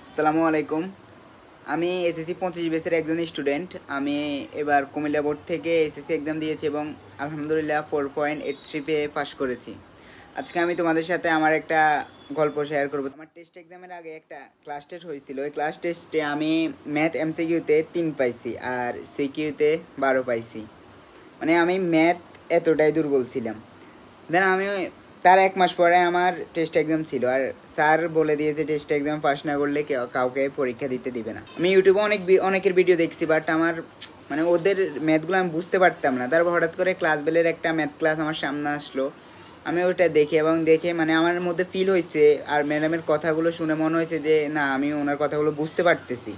আসসালামু আলাইকুম। আমি এসএসসি 25 ব্যাচের একজন স্টুডেন্ট। আমি এবার কুমিল্লা বোর্ড থেকে এসএসসি এক্সাম দিয়েছি এবং আলহামদুলিল্লাহ 4.83 পেয়ে পাশ করেছি। আজকে আমি তোমাদের সাথে আমার একটা গল্প শেয়ার করব। আমার টেস্ট এক্সামের আগে একটা ক্লাস টেস্ট হয়েছিল। ওই ক্লাস টেস্টে আমি ম্যাথ এমসিকিউতে 3 পাইছি আর সিকিউতে 12 পাইছি। মানে আমি ম্যাথ এতটাই দুর্বল ছিলাম। দেন আমি তার 1 মাস পরে আমার টেস্ট এক্সাম ছিল, আর স্যার বলে দিয়েছে টেস্ট এক্সাম পাস না করলে কাউকে পরীক্ষা দিতে দিবে না। আমি ইউটিউবে অনেকের ভিডিও দেখছি, বাট আমার মানে ওদের ম্যাথগুলো আমি বুঝতে পারতাম না। তারপর হঠাৎ করে ক্লাস বেলের একটা ম্যাথ ক্লাস আমার সামনে আসলো। আমি ওটা দেখি এবং দেখে মানে আমার মধ্যে ফিল হয়েছে, আর ম্যাডামের কথাগুলো শুনে মনে হয়েছে যে না, আমি ওনার কথাগুলো বুঝতে পারতেছি।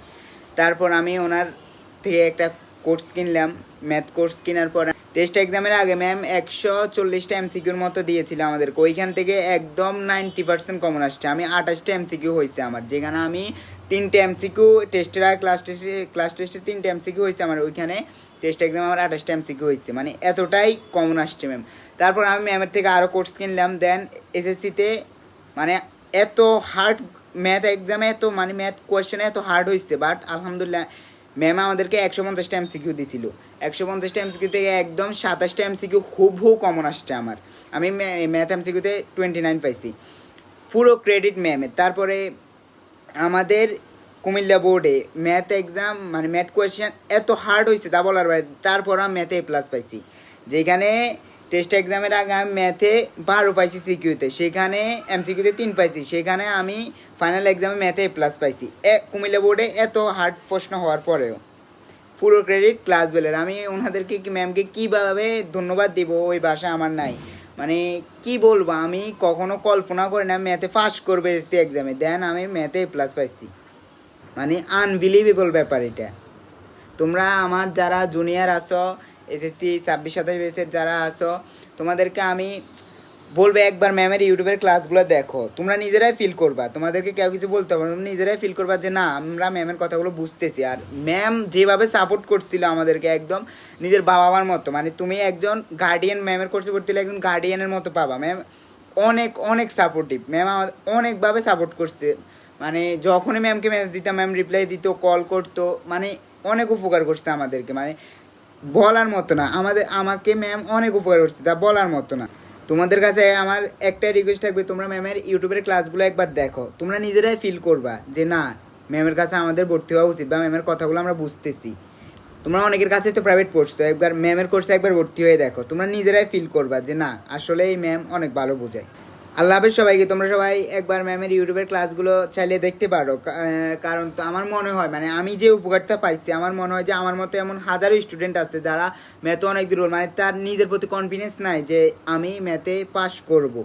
তারপর আমি ওনার থেকে একটা কোর্স কিনলাম, ম্যাথ কোর্স কেনার পর টেস্ট এক্সামের আগে ম্যাম 140টা এমসিকিউর মতো দিয়েছিল আমাদেরকে। ওইখান থেকে একদম 90% কমন আসছে। আমি 28টা এমসিকিউ হয়েছে আমার, যেখানে আমি 3টে এমসিকিউ টেস্টের আগে ক্লাস টেস্টে 3টে এমসিকিউ হয়েছে আমার। ওইখানে টেস্ট এক্সাম আমার 28টা এমসিকিউ হয়েছে, মানে এতটাই কমন আসছে ম্যাম। তারপর আমি ম্যামের থেকে আরও কোর্স কিনলাম। দেন এসএসসিতে মানে এত হার্ড ম্যাথ এক্সামে, এত মানে ম্যাথ কোয়েশ্চেনে এত হার্ড হয়েছে, বাট আলহামদুলিল্লাহ ম্যাম আমাদেরকে 150টা এমসিকিউ দিছিল। 150টা এমসিকিউ থেকে একদম 27টা এমসিকিউ হুবহু কমন আসছে আমার। আমি ম্যাথ এমসিকিউতে 29 পাইছি, পুরো ক্রেডিট ম্যামের। তারপরে আমাদের কুমিল্লা বোর্ডে ম্যাথ এক্সাম মানে ম্যাথ কোয়েশ্চেন এত হার্ড হয়েছে তা বলার বাইরে। তারপর আমি ম্যাথে A+ পাইছি, যেখানে টেস্ট এক্সামের আগে আমি ম্যাথে 12 পাইছি সিকিউতে, সেখানে এমসিকিউতে 3 পাইছি, সেখানে আমি ফাইনাল এক্সামে ম্যাথে A+ পাইছি কুমিল্লা বোর্ডে এত হার্ড প্রশ্ন হওয়ার পরেও। পুরো ক্রেডিট ক্লাস বেলের। আমি ওনাদেরকে ম্যামকে কীভাবে ধন্যবাদ দিব ওই ভাষা আমার নাই। মানে কি বলবো, আমি কখনো কল্পনা করি না ম্যাথে পাস করবে এসএসসি এক্সামে। দেন আমি ম্যাথে A+ পাইছি, মানে আনবিলিভেবল ব্যাপার এটা। তোমরা আমার যারা জুনিয়র আসো, এসএসসি 26-27 ব্যাচের যারা আসো, তোমাদেরকে আমি বলবে একবার ম্যামের ইউটিউবের ক্লাসগুলো দেখো। তোমরা নিজেরাই ফিল করবা, তোমাদেরকে কেউ কিছু বলতে হবে না, তোমরা নিজেরাই ফিল করবা যে না, আমরা ম্যামের কথাগুলো বুঝতেছি। আর ম্যাম যেভাবে সাপোর্ট করছিল আমাদেরকে একদম নিজের বাবা মার মতো। মানে তুমি একজন গার্ডিয়ান, ম্যামের কোর্সে ভর্তি হলে একজন গার্ডিয়ানের মতো পাবা। ম্যাম অনেক অনেক সাপোর্টিভ, ম্যাম আমাদের অনেকভাবে সাপোর্ট করছে। মানে যখনই ম্যামকে মেসেজ দিতাম ম্যাম রিপ্লাই দিত, কল করতো, মানে অনেক উপকার করছে আমাদেরকে। মানে বলার মতো না, আমাকে ম্যাম অনেক উপকার করছে, তা বলার মতো না। তোমাদের কাছে আমার একটাই রিকোয়েস্ট থাকবে, তোমরা ম্যামের ইউটিউবের ক্লাসগুলো একবার দেখো। তোমরা নিজেরাই ফিল করবা যে না, ম্যামের কাছে আমাদের ভর্তি হওয়া উচিত, বা ম্যামের কথাগুলো আমরা বুঝতেছি। তোমরা অনেকের কাছে তো প্রাইভেট পড়ছো, একবার ম্যামের কোর্সে একবার ভর্তি হয়ে দেখো, তোমরা নিজেরাই ফিল করবা যে না, আসলে এই ম্যাম অনেক ভালো বোঝায়। আল্লাহ হাফেজ সবাইকে। তোমরা সবাই একবার ম্যামের ইউটিউবের ক্লাসগুলো চাইলে দেখতে পারো। কারণ তো আমার মনে হয় মানে আমি যে উপকারটা পাইছি, আমার মনে হয় যে আমার মতো এমন হাজারো স্টুডেন্ট আছে যারা ম্যাথে অনেক দুর্বল, মানে তার নিজের প্রতি কনফিডেন্স নাই যে আমি ম্যাথে পাস করব।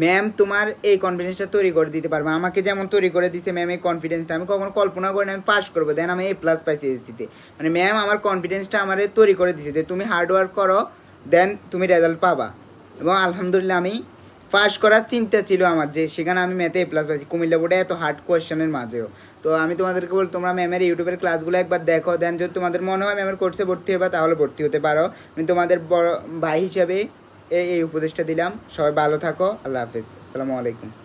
ম্যাম তোমার এই কনফিডেন্সটা তৈরি করে দিতে পারবে। আমাকে যেমন তৈরি করে দিছে ম্যাম এই কনফিডেন্সটা, আমি কখনো কল্পনা করি না আমি পাস করবো। দেন আমি A+ পাইছি এসএসসিতে। মানে ম্যাম আমার কনফিডেন্সটা আমার তৈরি করে দিছে যে তুমি হার্ড ওয়ার্ক করো, দেন তুমি রেজাল্ট পাবা। এবং আলহামদুলিল্লাহ আমি পাস করার চিন্তা ছিল আমার, যে সেখানে আমি ম্যাথে A+ পাইছি কুমিল্লা বোর্ডে এত হার্ড কোয়েশ্চেনের মাঝেও। তো আমি তোমাদেরকে বল, তোমরা ম্যামের ইউটিউবের ক্লাসগুলো একবার দেখো। দেন যদি তোমাদের মনে হয় ম্যামের কোর্সে ভর্তি হবে, তাহলে ভর্তি হতে পারো। আমি তোমাদের বড় ভাই হিসাবে এই উপদেশটা দিলাম। সবাই ভালো থাকো। আল্লাহ হাফেজ। আসসালামু আলাইকুম।